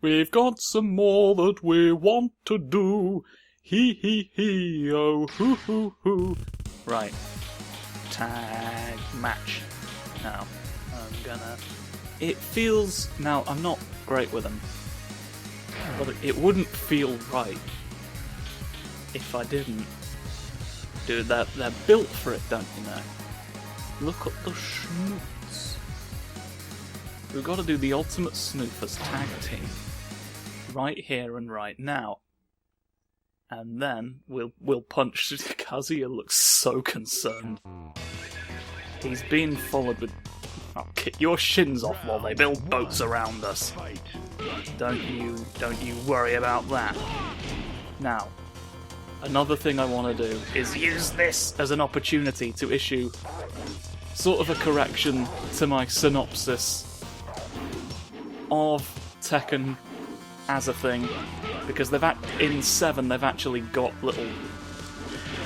We've got some more that we want to do. Hee hee hee, oh hoo hoo hoo. Right. Tag match. Now, I'm gonna... It feels... Now, I'm not great with them. But it wouldn't feel right if I didn't. Dude, they're built for it, don't you know? Look at the snoots. We've got to do the Ultimate Snoopers tag team. Right here and right now. And then we'll punch... Kazuya looks so concerned. He's being followed with... I'll kick your shins off while they build boats around us. Don't you worry about that. Now, another thing I want to do is use this as an opportunity to issue sort of a correction to my synopsis of Tekken as a thing, because in 7 they've actually got little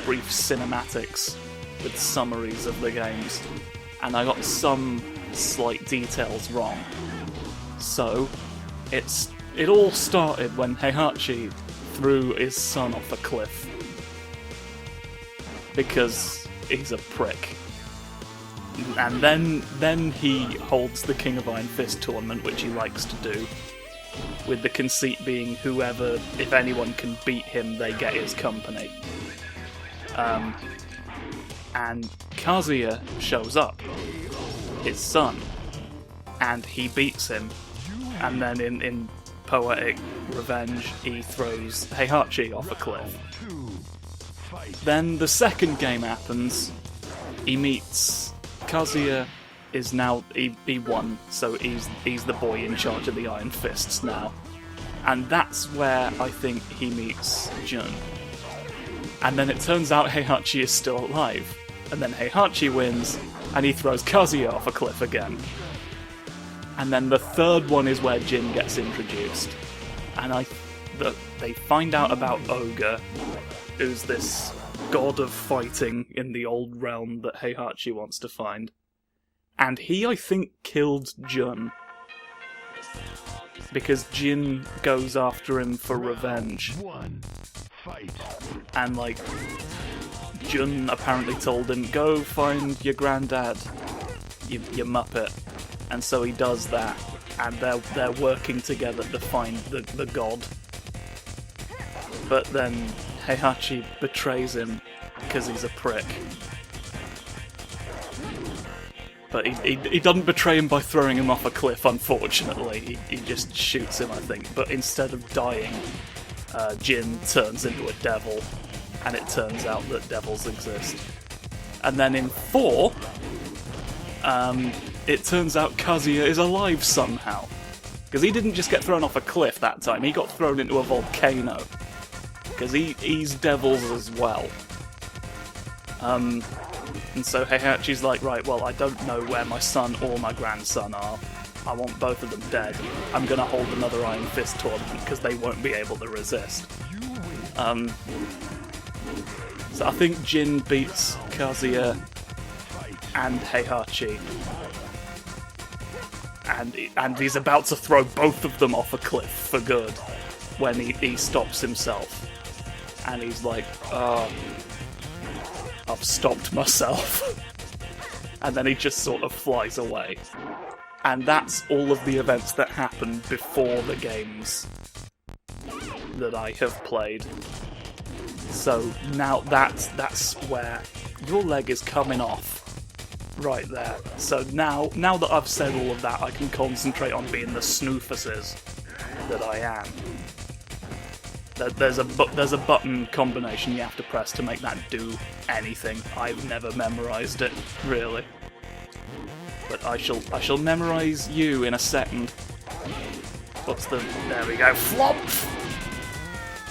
brief cinematics with summaries of the games, and I got some slight details wrong. So, it all started when Heihachi threw his son off a cliff. Because he's a prick. And then he holds the King of Iron Fist tournament, which he likes to do, with the conceit being whoever, if anyone can beat him, they get his company. And Kazuya shows up, his son, and he beats him. And then in poetic revenge, he throws Heihachi off a cliff. Then the second game happens. He meets... Kazuya is now... He won, so he's the boy in charge of the Iron Fists now. And that's where I think he meets Jun. And then it turns out Heihachi is still alive. And then Heihachi wins, and he throws Kazuya off a cliff again. And then the third one is where Jin gets introduced. And they find out about Ogre, who's this god of fighting in the old realm that Heihachi wants to find. And he, I think, killed Jun. Because Jin goes after him for revenge. And, like, Jun apparently told him, go find your granddad, you muppet. And so he does that, and they're working together to find the god. But then Heihachi betrays him because he's a prick. But he doesn't betray him by throwing him off a cliff, unfortunately. He just shoots him, I think. But instead of dying, Jin turns into a devil, and it turns out that devils exist. And then in 4... it turns out Kazuya is alive somehow. Because he didn't just get thrown off a cliff that time, he got thrown into a volcano. Because he's devils as well. And so Heihachi's like, right, well, I don't know where my son or my grandson are. I want both of them dead. I'm going to hold another Iron Fist tournament because they won't be able to resist. So I think Jin beats Kazuya and Heihachi. And he's about to throw both of them off a cliff for good when he stops himself. And he's like, oh, I've stopped myself. And then he just sort of flies away. And that's all of the events that happened before the games that I have played. So now that's where your leg is coming off. Right there. So now that I've said all of that, I can concentrate on being the snoofuses that I am. There's a button combination you have to press to make that do anything. I've never memorised it, really. But I shall memorise you in a second. There we go. Flomp!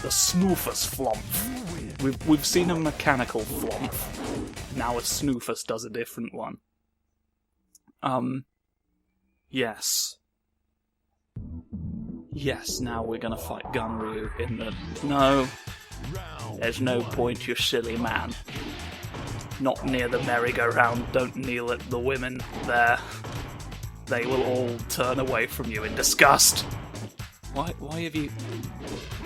The snoofus flomp. We've seen a mechanical flomp. Now a snoofus does a different one. Yes. Yes, now we're gonna fight Gunryu in the... No. There's no point, you silly man. Not near the merry-go-round, don't kneel at the women there. They will all turn away from you in disgust. Why have you...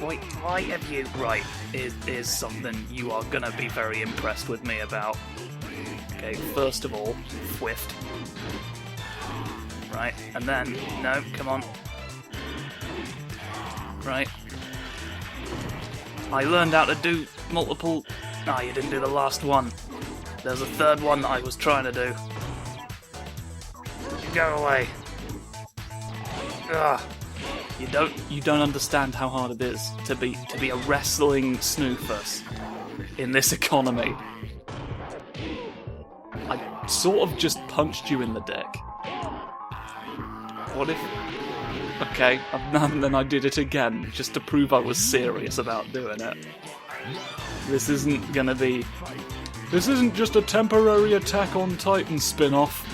Why have you... Right, is something you are gonna be very impressed with me about. Okay, first of all, Swift. Right, and then... No, come on. Right. I learned how to do multiple... Ah, you didn't do the last one. There's a third one that I was trying to do. Go away. Ugh. You don't understand how hard it is to be a wrestling snoofus in this economy. I sort of just punched you in the dick. What if... Okay, and then I did it again, just to prove I was serious about doing it. This isn't gonna be... This isn't just a temporary Attack on Titan spin-off.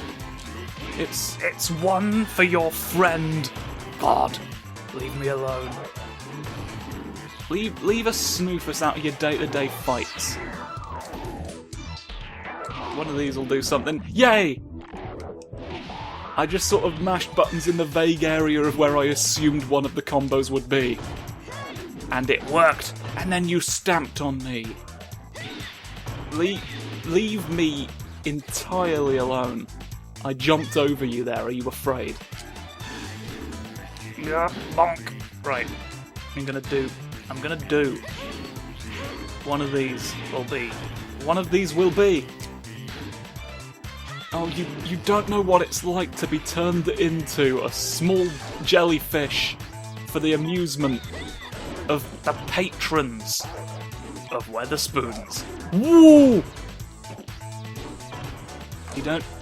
It's one for your friend. God, leave me alone. Leave a snoofus out of your day-to-day fights. One of these will do something. Yay! I just sort of mashed buttons in the vague area of where I assumed one of the combos would be. And it worked! And then you stamped on me. Leave me entirely alone. I jumped over you there, are you afraid? Yeah, bonk. Right. I'm gonna do. One of these will be. Oh, you don't know what it's like to be turned into a small jellyfish for the amusement of the patrons of Weatherspoons. Woo!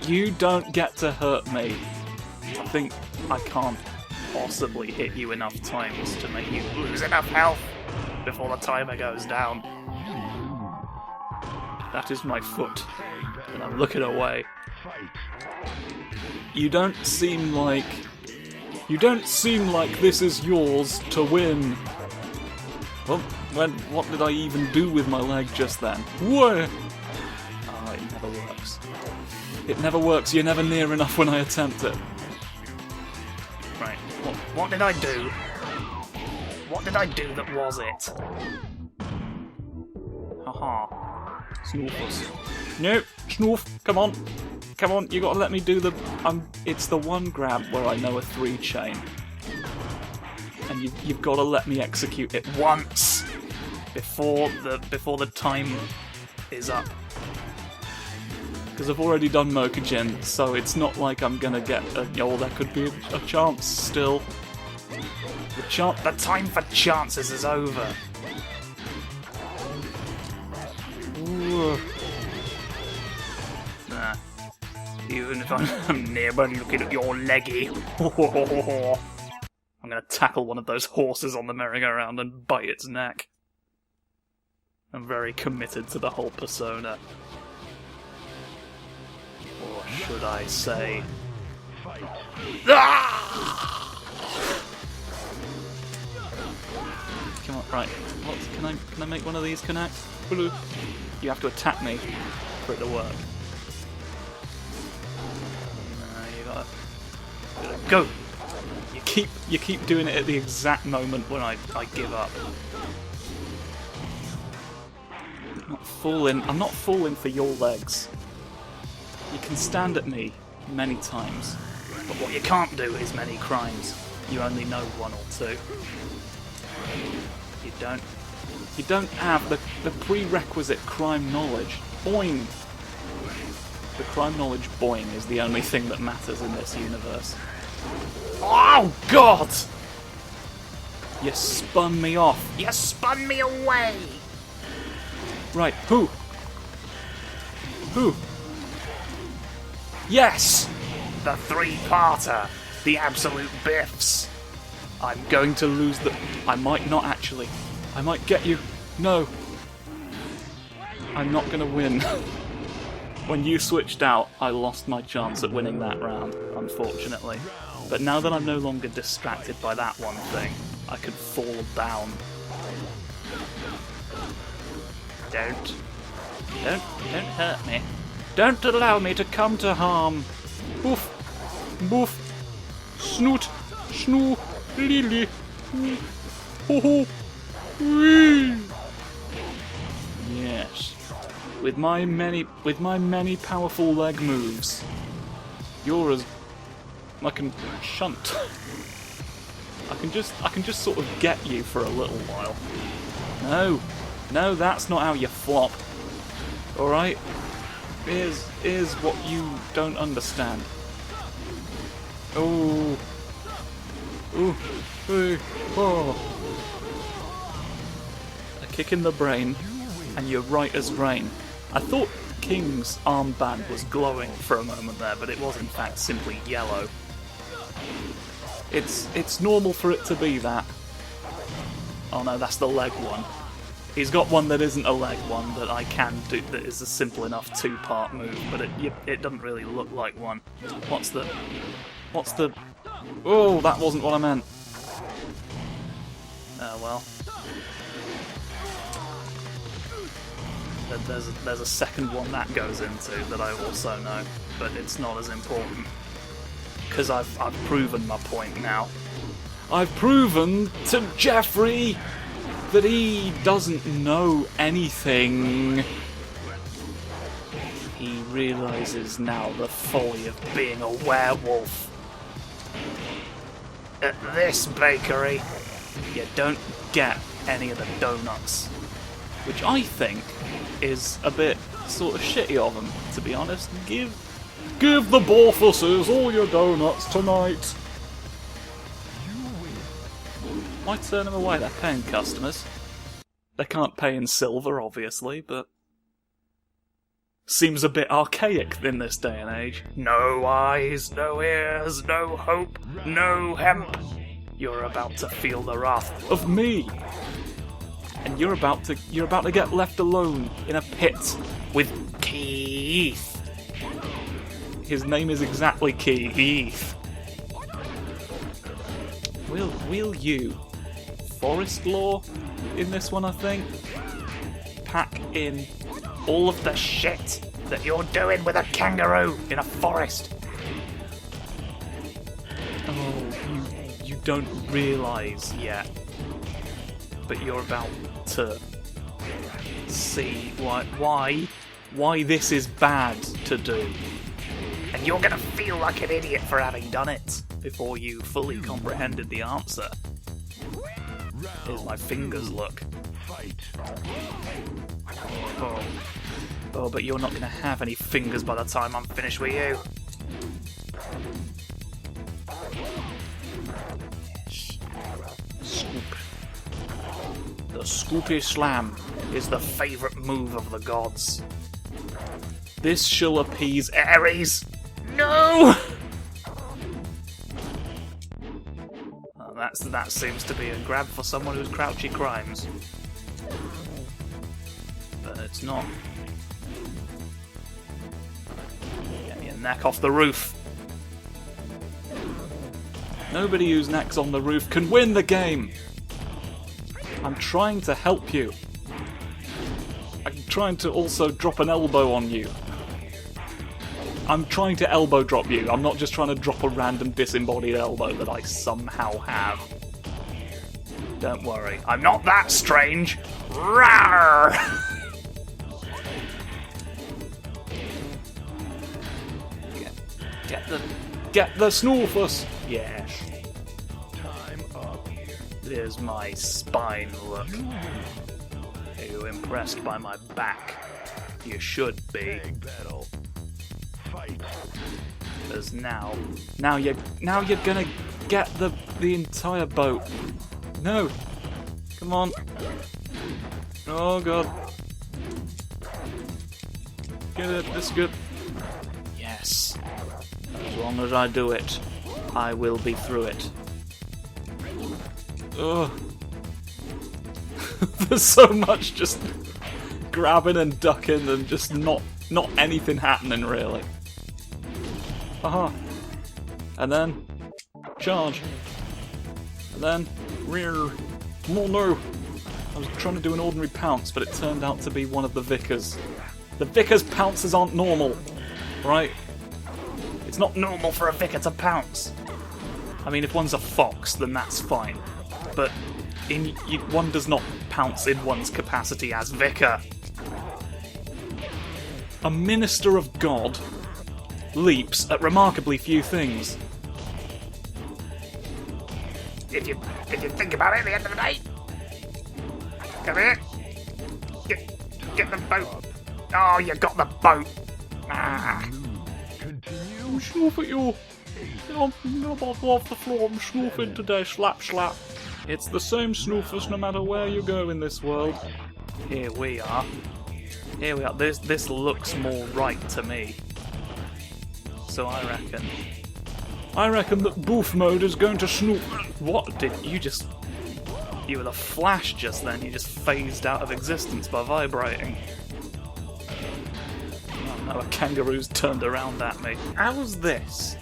You don't get to hurt me. I think I can't possibly hit you enough times to make you lose enough health before the timer goes down. That is my foot, and I'm looking away. You don't seem like this is yours to win. Well, what did I even do with my leg just then? Whoa! Ah, it never works. It never works. You're never near enough when I attempt it. Right. What did I do? What did I do that was it? Haha. Snoofus. No, Snoof. Come on. Come on. You gotta let me do the. It's the one grab where I know a 3 chain. And you've got to let me execute it once before the time is up. Because I've already done Mokujin, so it's not like I'm gonna get there could be a chance still. The time for chances is over. Ooh. Nah. Even if I'm nearby looking at your leggy. I'm gonna tackle one of those horses on the merry-go-round and bite its neck. I'm very committed to the whole persona. Or should I say... Ah! Come on, right. Can I make one of these connect? You have to attack me for it to work. No, you gotta go! You keep doing it at the exact moment when I give up. I'm not falling for your legs. You can stand at me many times, but what you can't do is many crimes. You only know 1 or 2. You don't have the prerequisite crime knowledge. Boing! The crime knowledge boing is the only thing that matters in this universe. Oh, God! You spun me off. You spun me away! Right, who? Yes! The 3-parter. The absolute biffs. I'm going to lose the... I might not actually. I might get you. No. I'm not going to win. When you switched out, I lost my chance at winning that round, unfortunately. But now that I'm no longer distracted by that one thing, I can fall down. Don't hurt me. Don't allow me to come to harm. Boof, boof, snoot, snoo, lily. Yes. With my many powerful leg moves, you're as I can shunt. I can just sort of get you for a little while. No, that's not how you flop. All right. Here's what you don't understand. Oh. Ooh. Hey. Oh. A kick in the brain, and you're right as rain. I thought King's armband was glowing for a moment there, but it was in fact simply yellow. It's normal for it to be that. Oh no, that's the leg one. He's got one that isn't a leg one that I can do that is a simple enough two-part move, but it doesn't really look like one. What's the... Oh, that wasn't what I meant. Oh well. There's a second one that goes into that I also know, but it's not as important. Because I've proven my point now. I've proven to Jeffrey that he doesn't know anything. He realises now the folly of being a werewolf. At this bakery, you don't get any of the donuts. Which I think is a bit sort of shitty of them, to be honest. Give the Pounces all your donuts tonight. Why turn them away? They're paying customers. They can't pay in silver, obviously, but... Seems a bit archaic in this day and age. No eyes, no ears, no hope, no hemp. You're about to feel the wrath of me. And you're about to get left alone in a pit with Keith. His name is exactly Keith. Will you, Forest Law, in this one I think, pack in all of the shit that you're doing with a kangaroo in a forest? Oh, you don't realise yet, but you're about to see why this is bad to do. And you're gonna feel like an idiot for having done it before you fully comprehended the answer. Here's my fingers look. Oh, but you're not gonna have any fingers by the time I'm finished with you. Yes. Scoop. The Scoopy Slam is the favourite move of the gods. This shall appease Ares. No! Oh, that seems to be a grab for someone who's crouchy crimes. But it's not. Get your neck off the roof. Nobody whose neck's on the roof can win the game. I'm trying to help you. I'm trying to also drop an elbow on you. I'm trying to elbow drop you. I'm not just trying to drop a random disembodied elbow that I somehow have. Don't worry, I'm not that strange. Rawr! Get the snoofus. Yes. Time up. There's my spine look. Are you impressed by my back? You should be. Because now you're gonna get the entire boat. No, come on. Oh god. Get it. This is good. Yes. As long as I do it, I will be through it. Ugh. There's so much just grabbing and ducking and just not anything happening really. Aha. And then charge. And then rear. Oh no. I was trying to do an ordinary pounce, but it turned out to be one of the Vicars. The Vicar's pounces aren't normal, right? It's not normal for a Vicar to pounce. I mean, if one's a fox, then that's fine. but one does not pounce in one's capacity as Vicar. A minister of God leaps at remarkably few things. If you think about it, at the end of the day, come here. Get the boat. Oh, you got the boat. Ah. I'm snoof at you. I'm off the floor. I'm snoofing today. Slap, slap. It's the same snoofers no matter where you go in this world. Here we are. Here we are. This looks more right to me. So I reckon that boof mode is going to snoof. What did you just? You were the Flash just then. You just phased out of existence by vibrating. Oh no, a kangaroo's turned around at me. How's this?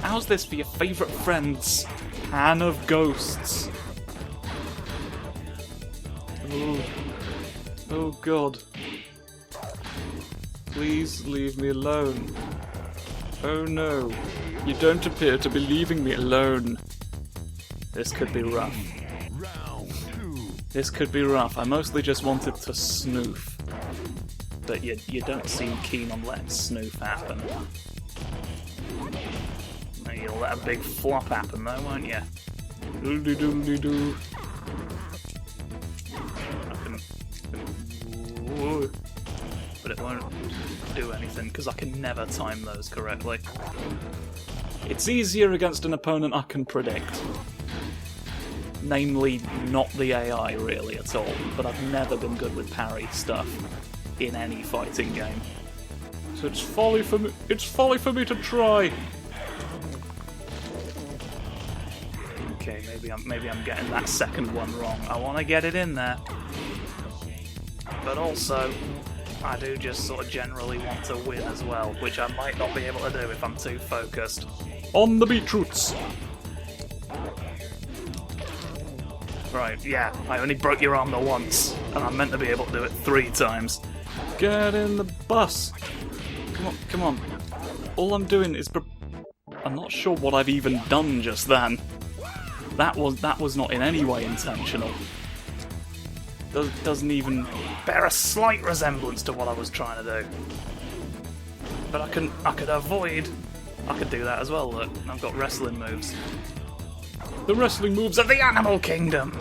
How's this for your favourite friends? Pan of Ghosts. Oh God. Please leave me alone. Oh no. You don't appear to be leaving me alone. This could be rough. This could be rough. I mostly just wanted to snoof. But you don't seem keen on letting snoof happen. You'll let a big flop happen though, won't you? Doodly-doodly-doo. But it won't do anything because I can never time those correctly. It's easier against an opponent I can predict. Namely, not the AI really at all, but I've never been good with parry stuff in any fighting game. So it's folly for me to try. Okay, maybe I'm getting that second one wrong. I want to get it in there. But also, I do just sort of generally want to win as well, which I might not be able to do if I'm too focused. On the beetroots! Right, yeah, I only broke your arm the once, and I'm meant to be able to do it 3 times. Get in the bus! Come on. All I'm doing is I'm not sure what I've even done just then. That was not in any way intentional. Doesn't even bear a slight resemblance to what I was trying to do. But I could avoid. I could do that as well. Look, I've got wrestling moves. The wrestling moves of the animal kingdom.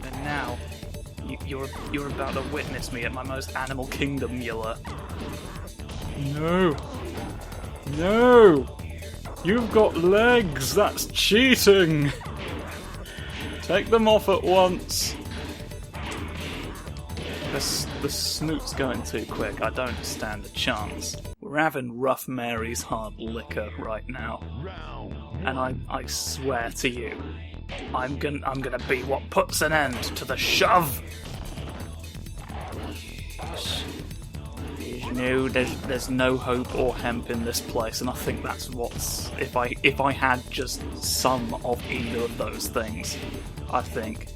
And now, you're about to witness me at my most animal kingdom-ular. No, you've got legs. That's cheating. Take them off at once. The snoot's going too quick. I don't stand a chance. We're having rough Mary's hard liquor right now. And I swear to you, I'm gonna be what puts an end to the shove. No, there's no hope or hemp in this place, and I think that's what's. If I had just some of either of those things, I think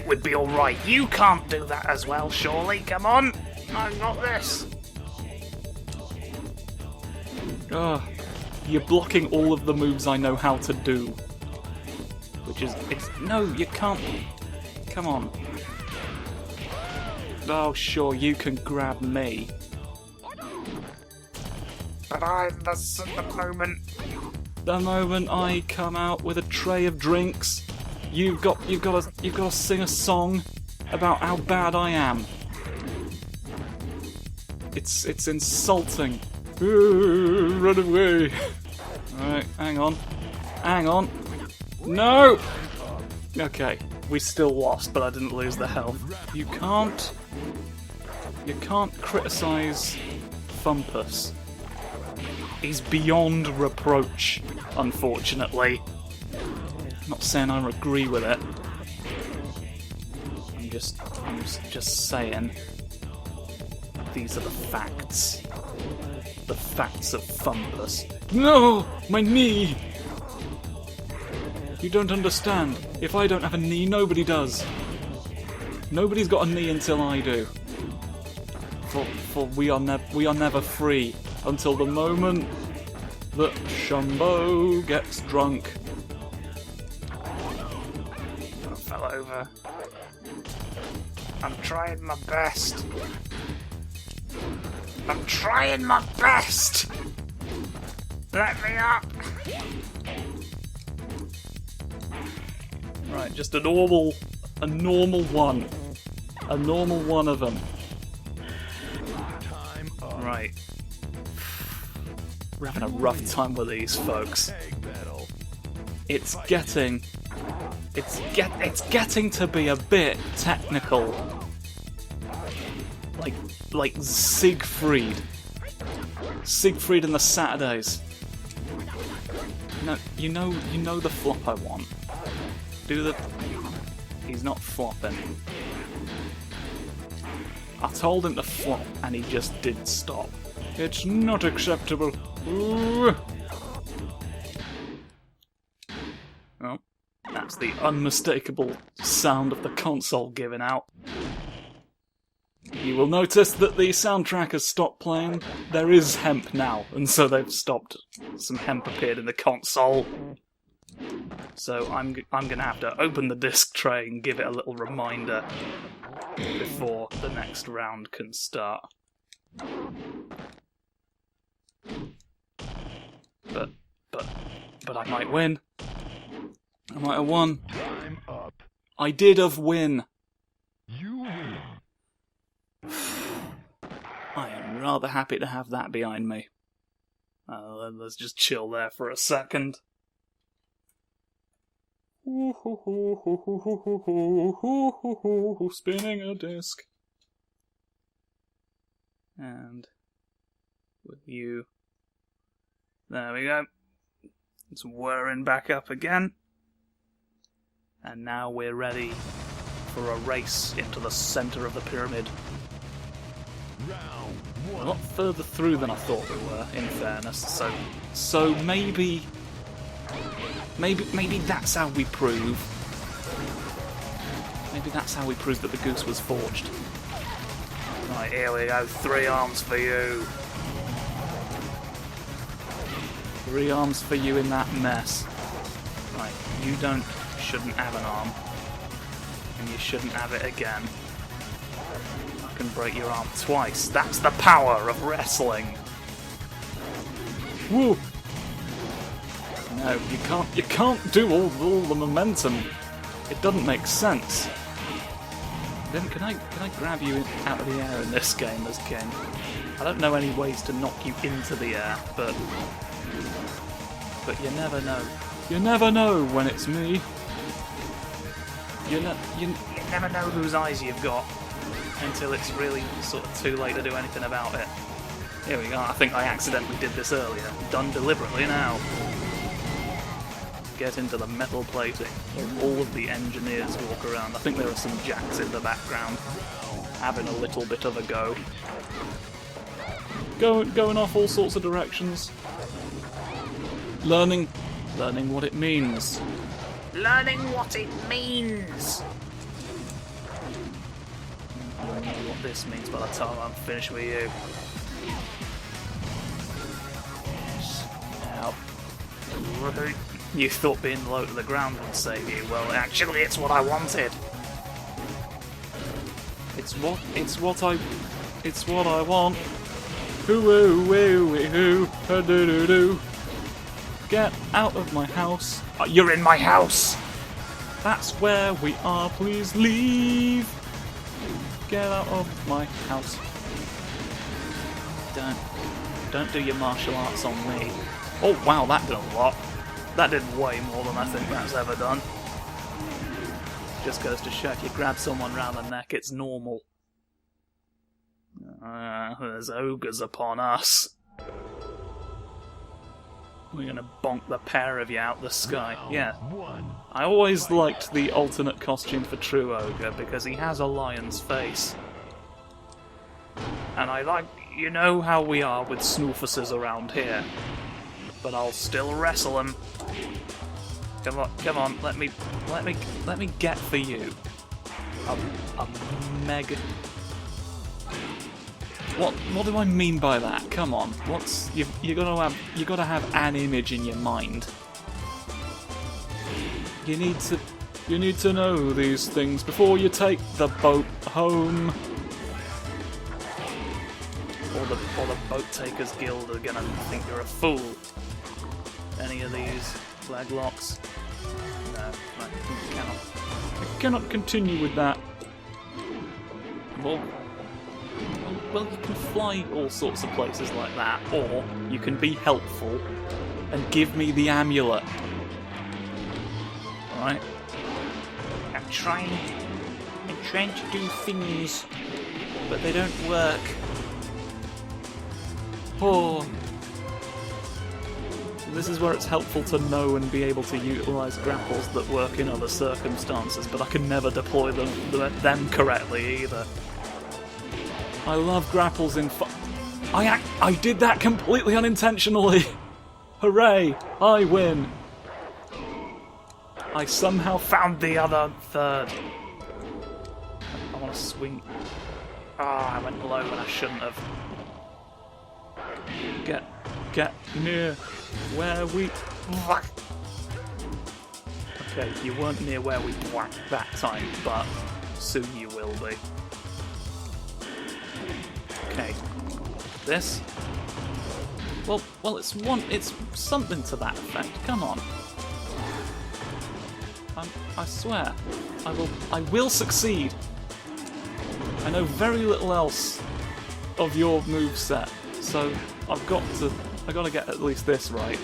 we'd be all right. You can't do that as well, surely. Come on, I got this. You're blocking all of the moves I know how to do, which is no, you can't. Come on. Oh, sure, you can grab me. But the moment I come out with a tray of drinks, you've got to sing a song about how bad I am. It's insulting. Run away. Alright, hang on. No! Okay, we still lost, but I didn't lose the health. You can't criticise Thumpus. He's beyond reproach, unfortunately. I'm not saying I agree with it. I'm just saying these are the facts. The facts of Thumpus. No! My knee! You don't understand. If I don't have a knee, nobody does. Nobody's got a knee until I do. For we are never free until the moment that Shumbo gets drunk. fell over. I'm trying my best. I'm trying my best! Let me up! Right, just a normal one. A normal one of them. Right. We're having a rough time with these folks. It's getting to be a bit technical. Like Siegfried. Siegfried and the Saturdays. No, you know the flop I want. He's not flopping. I told him to flop and he just did stop. It's not acceptable. Ooh. Oh, that's the unmistakable sound of the console giving out. You will notice that the soundtrack has stopped playing. There is hemp now, and so they've stopped. Some hemp appeared in the console. So I'm gonna have to open the disc tray and give it a little reminder before the next round can start. But I might win. I might have won. I did have win. You win. I am rather happy to have that behind me. Let's just chill there for a second. Spinning a disc. And with you. There we go. It's whirring back up again. And now we're ready for a race into the centre of the pyramid. A lot further through than I thought we were, in fairness. So maybe that's how we prove. Maybe that's how we prove that the goose was forged. Right, here we go. 3 arms for you. 3 arms for you in that mess. Right, you shouldn't have an arm. And you shouldn't have it again. I can break your arm twice. That's the power of wrestling. Woo! No, you can't do all the momentum. It doesn't make sense. Then can I grab you out of the air in this game as King? I don't know any ways to knock you into the air, but you never know. You never know when it's me. You never know whose eyes you've got until it's really sort of too late to do anything about it. Here we go. I think I accidentally did this earlier. Done deliberately now. Get into the metal plating where all of the engineers walk around. I think there are some jacks in the background having a little bit of a go. Going off all sorts of directions. Learning what it means. Learning what it means! I don't know what this means by the time I'm finished with you. Now, you thought being low to the ground would save you. Well, actually, it's what I wanted. It's what I want. Hoo-woo-wee-wee-hoo, ha-doo-doo-doo. Get out of my house. You're in my house! That's where we are. Please leave. Get out of my house. Don't do your martial arts on me. Oh wow, that did a lot. That did way more than I think that's ever done. Just goes to show if you grab someone round the neck, it's normal. There's ogres upon us. We're gonna bonk the pair of you out the sky. Yeah. I always liked the alternate costume for True Ogre because he has a lion's face. And I like, you know how we are with snoofuses around here. But I'll still wrestle him. Come on, let me get for you. A mega. What do I mean by that? Come on, you gotta have an image in your mind. You need to You need to know these things before you take the boat home. Or the Boat Takers Guild are gonna think you're a fool. Any of these flag locks? No, I cannot continue with that. Well, you can fly all sorts of places like that, or you can be helpful and give me the amulet. Alright? I'm trying to do things, but they don't work. Oh. This is where it's helpful to know and be able to utilise grapples that work in other circumstances, but I can never deploy them correctly either. I love grapples in I did that completely unintentionally! Hooray! I win! I somehow found the other third. I want to swing. I went low when I shouldn't have. Get near where we... Okay, you weren't near where we whacked that time, but soon you will be. Okay. This? Well, it's something to that effect. Come on. I swear, I will succeed. I know very little else of your moveset, so I got to get at least this right.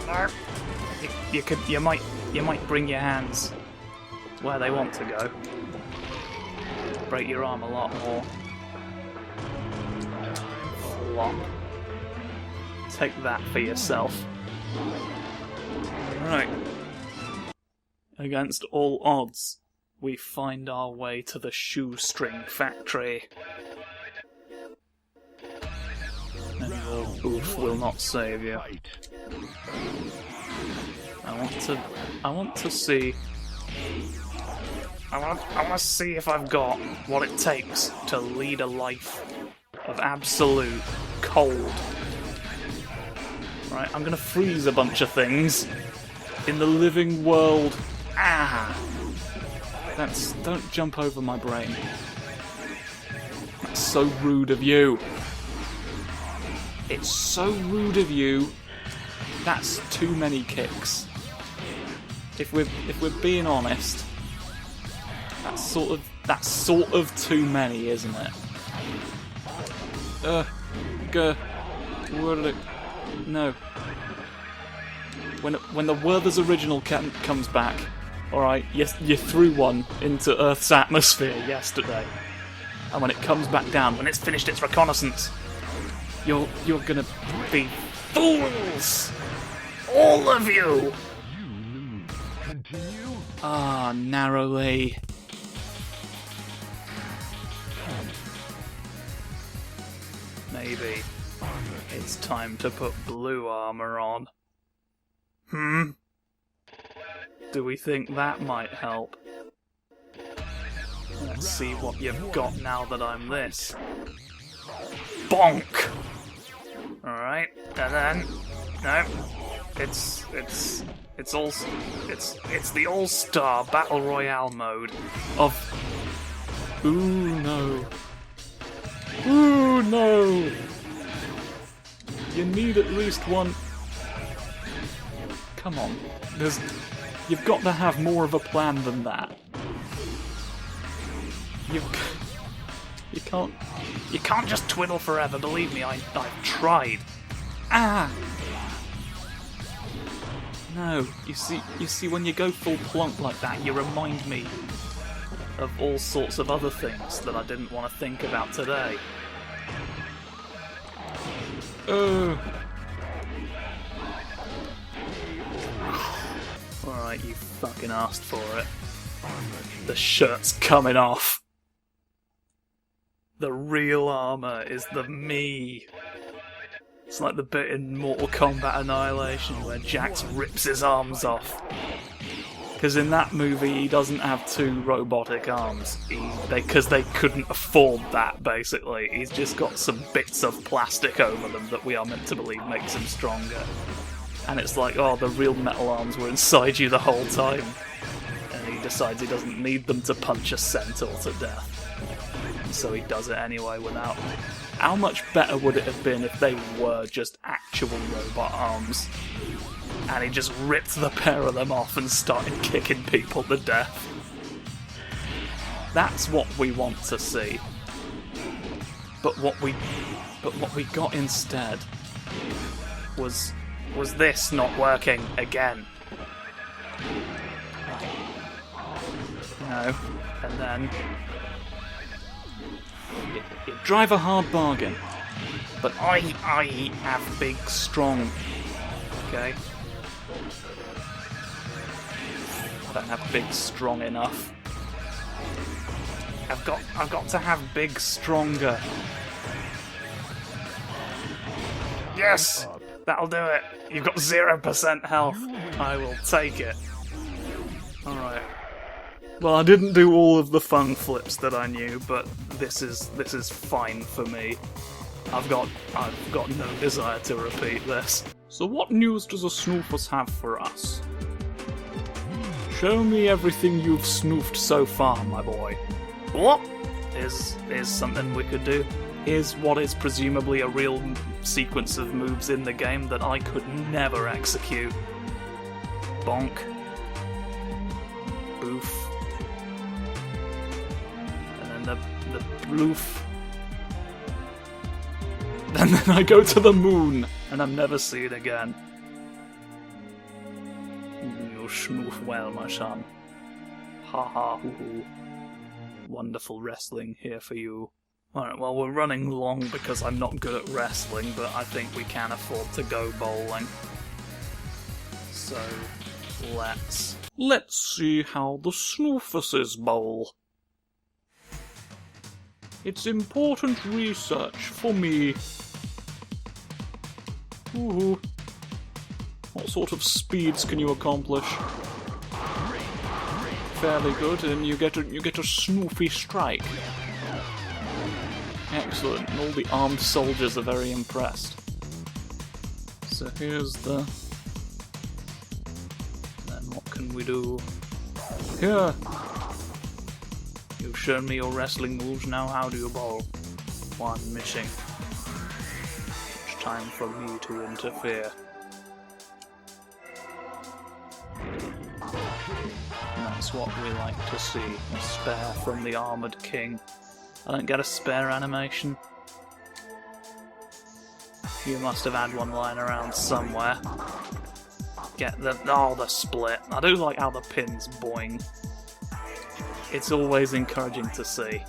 No. You might bring your hands where they want to go. Break your arm a lot more. Flop. Take that for yourself. Right. Against all odds, we find our way to the shoestring factory. And your oof will not save you. I want to see if I've got what it takes to lead a life of absolute cold. Right, I'm gonna freeze a bunch of things in the living world. Don't jump over my brain. That's so rude of you. It's so rude of you. That's too many kicks. If we're being honest, that's sort of too many, isn't it? No. When the Werther's original comes back, alright, you threw one into Earth's atmosphere yesterday. And when it comes back down, when it's finished its reconnaissance, you're gonna be fools! All of you! You lose. Continue. Narrowly. Maybe it's time to put blue armor on. Do we think that might help? Let's see what you've got now that I'm this. Bonk! Alright, and then... No. It's the All-Star Battle Royale mode of... Ooh, no. Ooh, no! You need at least one... Come on. You've got to have more of a plan than that. You can't just twiddle forever, believe me, I've tried. No, you see when you go full plonk like that, you remind me of all sorts of other things that I didn't want to think about today. Alright, you fucking asked for it. The shirt's coming off. The real armour is the me. It's like the bit in Mortal Kombat Annihilation where Jax rips his arms off. Because in that movie he doesn't have two robotic arms. Because they couldn't afford that, basically. He's just got some bits of plastic over them that we are meant to believe makes him stronger. And it's like, oh, the real metal arms were inside you the whole time. And he decides he doesn't need them to punch a centaur to death. And so he does it anyway without... How much better would it have been if they were just actual robot arms? And he just ripped the pair of them off and started kicking people to death. That's what we want to see. But what we got instead was this not working again. No, and then you drive a hard bargain. But I have big, strong. Okay. I don't have big, strong enough. I've got to have big, stronger. Yes! That'll do it. You've got 0% health. I will take it. Alright. Well, I didn't do all of the fun flips that I knew, but this is fine for me. I've got no desire to repeat this. So what news does a Snoofus have for us? Show me everything you've snoofed so far, my boy. What? Here's something we could do. Here's what is presumably a real sequence of moves in the game that I could never execute. Bonk. Boof. And then the bloof. And then I go to the moon, and I'm never seen again. You snoof well, my son. Ha ha hoo hoo. Wonderful wrestling here for you. Alright, well, we're running long because I'm not good at wrestling, but I think we can afford to go bowling. So, let's see how the Snoofuses bowl. It's important research for me. Ooh. What sort of speeds can you accomplish? Fairly good, and you get a snoofy strike. Excellent, and all the armed soldiers are very impressed. So here's the... Then what can we do? Here! You've shown me your wrestling moves, now how do you bowl? One missing. It's time for me to interfere. And that's what we like to see, a spare from the Armoured King. I don't get a spare animation. You must have had one lying around somewhere. Get the split. I do like how the pin's boing. It's always encouraging to see.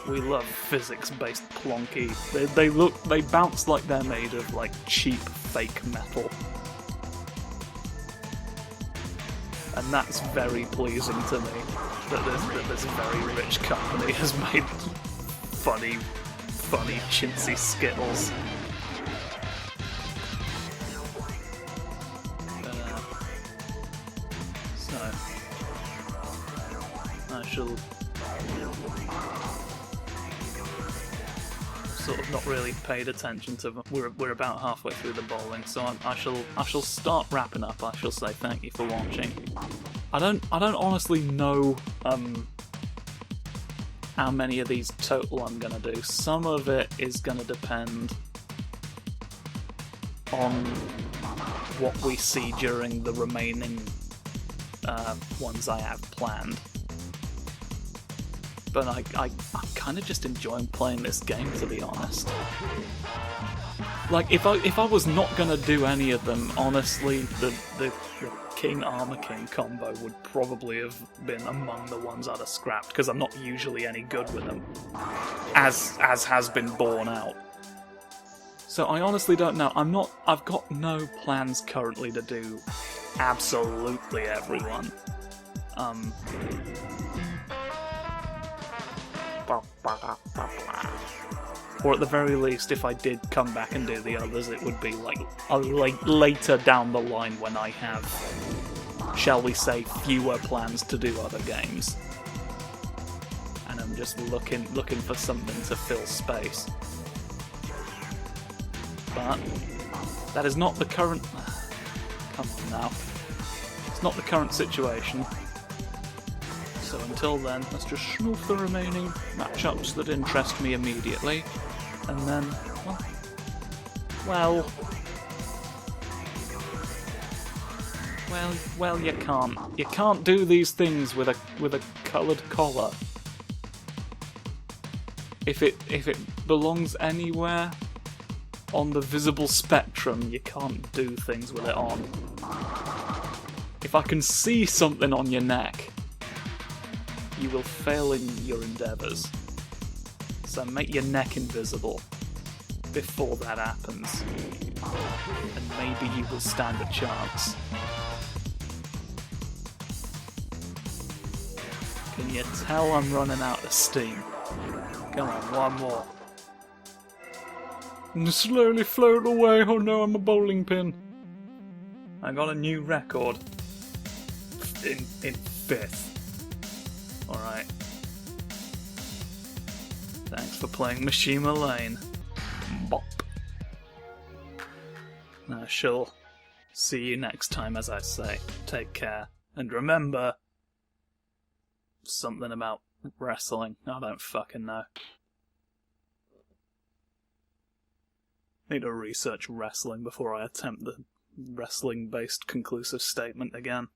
We love physics-based plonky. They bounce like they're made of like cheap fake metal. And that's very pleasing to me, that this very rich company has made funny chintzy skittles. So, I shall sort of not really paid attention to. We're about halfway through the bowling, so I shall start wrapping up. I shall say thank you for watching. I don't honestly know how many of these total I'm gonna do. Some of it is gonna depend on what we see during the remaining ones I have planned. But I'm kind of just enjoying playing this game, to be honest. Like, if I was not gonna do any of them, honestly, the King Armor King combo would probably have been among the ones I'd have scrapped, because I'm not usually any good with them, as has been borne out. So I honestly don't know. I've got no plans currently to do absolutely everyone. Or at the very least, if I did come back and do the others, it would be like later down the line when I have, shall we say, fewer plans to do other games. And I'm just looking for something to fill space. But That is not the current... Come on now. It's not the current situation. So until then, let's just snoof the remaining matchups that interest me immediately. And then, well, you can't. You can't do these things with a coloured collar. If it belongs anywhere on the visible spectrum, you can't do things with it on. If I can see something on your neck, you will fail in your endeavours. So make your neck invisible before that happens, and maybe you will stand a chance. Can you tell I'm running out of steam? Come on, one more. And slowly float away. Oh no, I'm a bowling pin. I got a new record. In 5th. Alright. Thanks for playing Mishima Lane. Bop. I shall see you next time, as I say. Take care. And remember... something about wrestling. I don't fucking know. Need to research wrestling before I attempt the wrestling-based conclusive statement again.